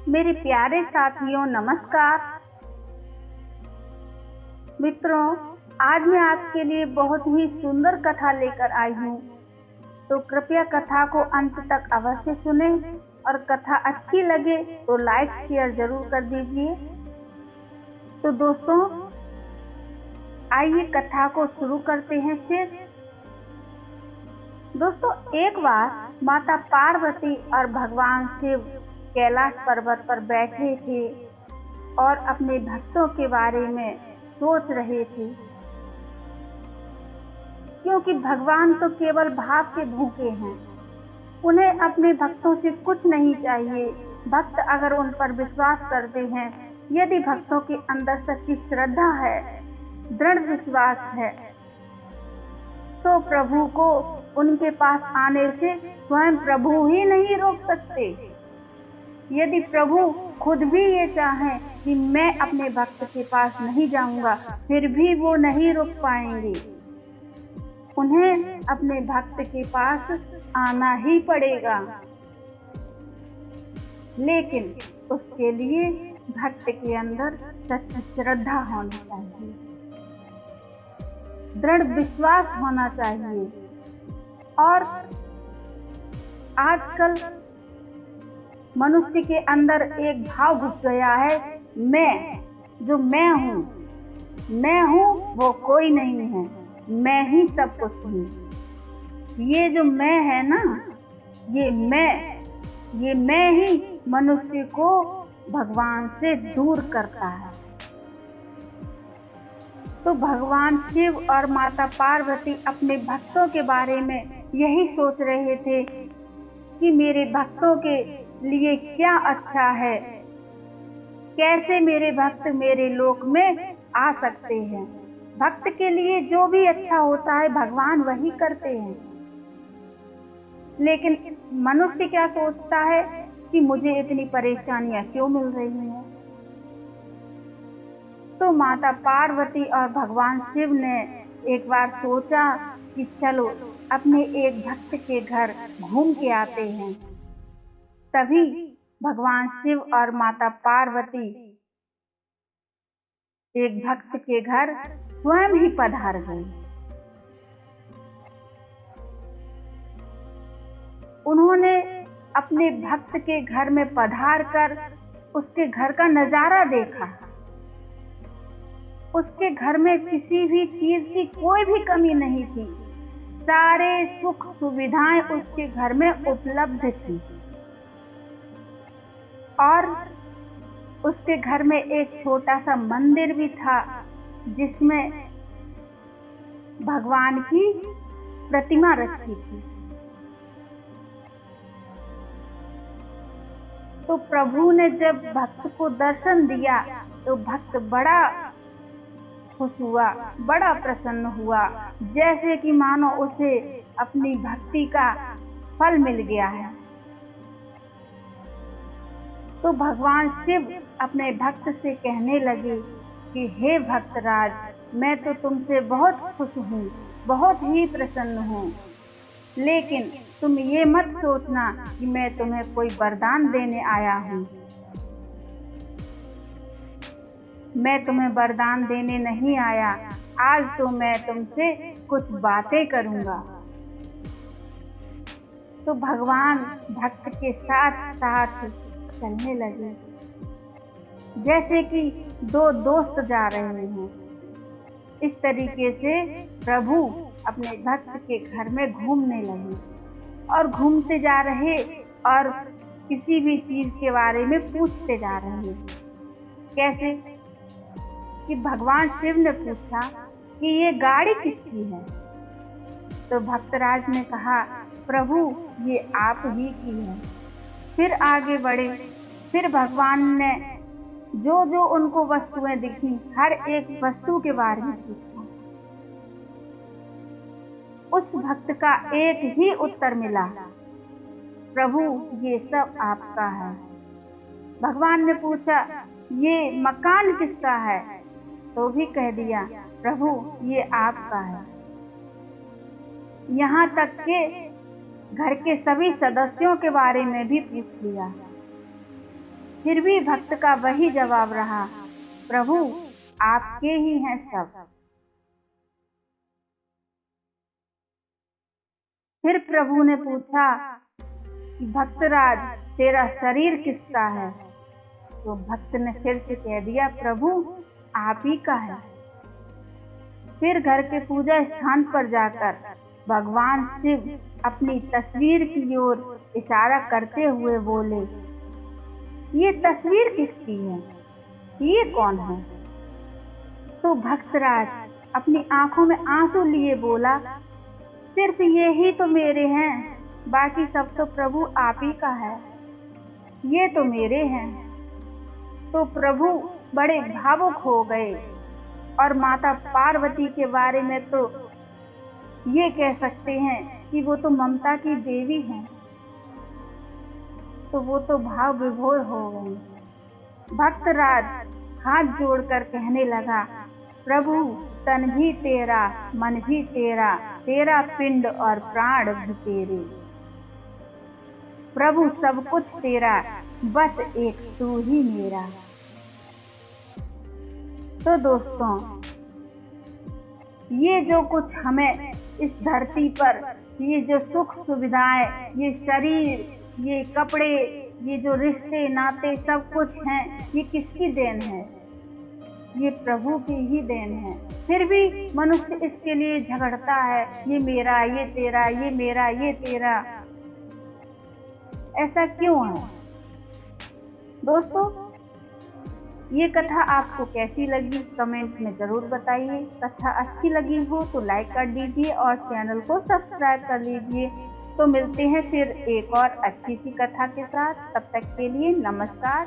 मेरे प्यारे साथियों, नमस्कार। मित्रों, आज मैं आपके लिए बहुत ही सुंदर कथा लेकर आई हूँ। तो कृपया कथा को अंत तक अवश्य सुनें और कथा अच्छी लगे तो लाइक शेयर जरूर कर दीजिए। तो दोस्तों, आइए कथा को शुरू करते हैं। फिर दोस्तों, एक बार माता पार्वती और भगवान शिव कैलाश पर्वत पर बैठे थे और अपने भक्तों के बारे में सोच रहे थे, क्योंकि भगवान तो केवल भाव के भूखे हैं। उन्हें अपने भक्तों से कुछ नहीं चाहिए। भक्त अगर उन पर विश्वास करते हैं, यदि भक्तों के अंदर सच्ची श्रद्धा है, दृढ़ विश्वास है, तो प्रभु को उनके पास आने से स्वयं प्रभु ही नहीं रोक सकते। यदि प्रभु खुद भी ये चाहें कि मैं अपने भक्त के पास नहीं जाऊंगा, फिर भी वो नहीं रोक पाएंगे। उन्हें अपने भक्त के पास आना ही पड़ेगा, लेकिन उसके लिए भक्त के अंदर सच्ची श्रद्धा होनी चाहिए, दृढ़ विश्वास होना चाहिए। और आजकल मनुष्य के अंदर एक भाव घुस गया है, मैं हूँ वो कोई नहीं है, मैं ही सब कुछ हूँ। ये जो मैं है ना, ये मैं ही मनुष्य को भगवान से दूर करता है। तो भगवान शिव और माता पार्वती अपने भक्तों के बारे में यही सोच रहे थे कि मेरे भक्तों के लिए क्या अच्छा है, कैसे मेरे भक्त मेरे लोक में आ सकते हैं। भक्त के लिए जो भी अच्छा होता है भगवान वही करते हैं। लेकिन मनुष्य क्या सोचता है कि मुझे इतनी परेशानियां क्यों मिल रही हैं। तो माता पार्वती और भगवान शिव ने एक बार सोचा कि चलो अपने एक भक्त के घर घूम के आते हैं। तभी भगवान शिव और माता पार्वती एक भक्त के घर स्वयं ही पधार गए। उन्होंने अपने भक्त के घर में पधार कर उसके घर का नजारा देखा। उसके घर में किसी भी चीज की कोई भी कमी नहीं थी। सारे सुख सुविधाएं उसके घर में उपलब्ध थी। और उसके घर में एक छोटा सा मंदिर भी था, जिसमें भगवान की प्रतिमा रखी थी। तो प्रभु ने जब भक्त को दर्शन दिया तो भक्त बड़ा खुश हुआ, बड़ा प्रसन्न हुआ, जैसे कि मानो उसे अपनी भक्ति का फल मिल गया है। तो भगवान शिव अपने भक्त से कहने लगे कि हे भक्तराज, मैं तो तुमसे बहुत खुश हूँ, बहुत ही प्रसन्न हूँ, लेकिन तुम ये मत सोचना कि मैं तुम्हें कोई वरदान देने आया हूँ। मैं तुम्हें वरदान देने नहीं आया। आज तो मैं तुमसे कुछ बातें करूंगा। तो भगवान भक्त के साथ साथ चलने लगे, जैसे कि दो दोस्त जा रहे हैं। इस तरीके से प्रभु अपने भक्त के घर में घूमने लगे और घूमते जा रहे और किसी भी चीज के बारे में पूछते जा रहे। कैसे कि भगवान शिव ने पूछा कि ये गाड़ी किसकी है। तो भक्तराज ने कहा, प्रभु ये आप ही की है। फिर आगे बढ़े। फिर भगवान ने जो जो उनको वस्तुएं दिखी, हर एक वस्तु के बारे में पूछा। उस भक्त का एक ही उत्तर मिला, प्रभु ये सब आपका है। भगवान ने पूछा, ये मकान किसका है। तो भी कह दिया, प्रभु ये आपका है। यहाँ तक के घर के सभी सदस्यों के बारे में भी पूछ लिया फिर भी भक्त का वही जवाब रहा, प्रभु आपके ही हैं सब। फिर प्रभु ने पूछा कि भक्तराज तेरा शरीर किसका है? तो भक्त ने फिर से कह दिया, प्रभु आप ही का है। फिर घर के पूजा स्थान पर जाकर भगवान शिव अपनी तस्वीर की ओर इशारा करते हुए बोले, ये तस्वीर किसकी है? ये कौन है? तो भक्तराज अपनी आंखों में आंसू लिए बोला, सिर्फ ये ही तो मेरे हैं, बाकी सब तो प्रभु आप ही का है, ये तो मेरे हैं। तो प्रभु बड़े भावुक हो गए और माता पार्वती के बारे में तो ये कह सकते हैं कि वो तो ममता की देवी हैं। तो वो तो भाव विभोर हो गई। भक्तराज हाथ जोड़कर कहने लगा, प्रभु तन भी तेरा, मन भी तेरा, तेरा पिंड और प्राण भी तेरे, प्रभु सब कुछ तेरा, बस एक तू ही मेरा। तो दोस्तों, ये जो कुछ हमें इस धरती पर, ये जो सुख सुविधाएं, ये शरीर, ये कपड़े, ये जो रिश्ते नाते सब कुछ हैं, ये किसकी देन है? ये प्रभु की ही देन है। फिर भी मनुष्य इसके लिए झगड़ता है, ये मेरा, ये तेरा, ये मेरा, ये तेरा। ऐसा क्यों है? दोस्तों, ये कथा आपको कैसी लगी कमेंट में जरूर बताइए। कथा अच्छी लगी हो तो लाइक कर दीजिए और चैनल को सब्सक्राइब कर लीजिए। तो मिलते हैं फिर एक और अच्छी सी कथा के साथ। तब तक के लिए नमस्कार।